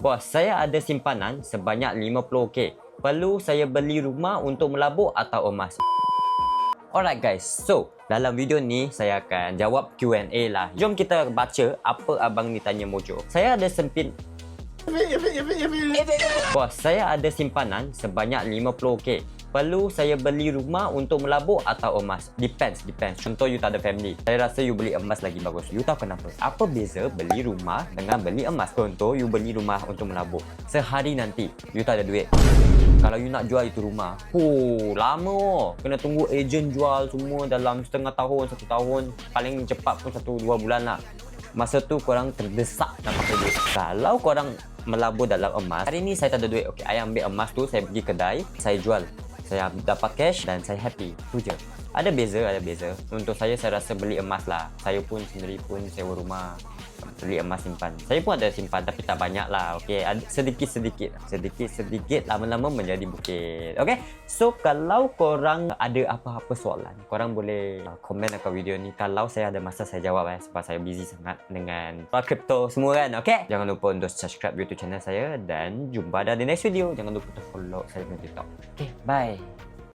Bos, saya ada simpanan sebanyak 50k. Perlu saya beli rumah untuk melabur atau emas? Alright guys, so dalam video ni saya akan jawab Q&A lah. Jom kita baca apa abang ni tanya Mojo. Saya ada Bos, saya ada simpanan sebanyak 50k. Perlu saya beli rumah untuk melabur atau emas? Depends. Contoh you tak ada family. Saya rasa you beli emas lagi bagus. You tahu kenapa? Apa beza beli rumah dengan beli emas? Contoh you beli rumah untuk melabur. Sehari nanti you tak ada duit. Kalau you nak jual itu rumah, lama. Kena tunggu ejen jual semua dalam setengah tahun, 1 tahun. Paling cepat pun 1-2 bulan lah. Masa tu korang terdesak nak pakai duit. Kalau korang melabur dalam emas, hari ni saya tak ada duit. Okay, saya ambil emas tu, saya pergi kedai, saya jual. Saya dapat cash dan saya happy. Itu je. Ada beza. Untuk saya rasa beli emas lah. Saya pun sendiri pun sewa rumah, beli emas simpan. Saya pun ada simpan tapi tak banyak lah. Okay, sedikit-sedikit lama-lama menjadi bukit. Okay, so kalau korang ada apa-apa soalan, korang boleh komen dekat video ni. Kalau saya ada masa saya jawab sebab saya busy sangat dengan crypto semua kan. Okay, jangan lupa untuk subscribe YouTube channel saya dan jumpa dah di next video. Jangan lupa untuk follow saya di TikTok. Okay, bye.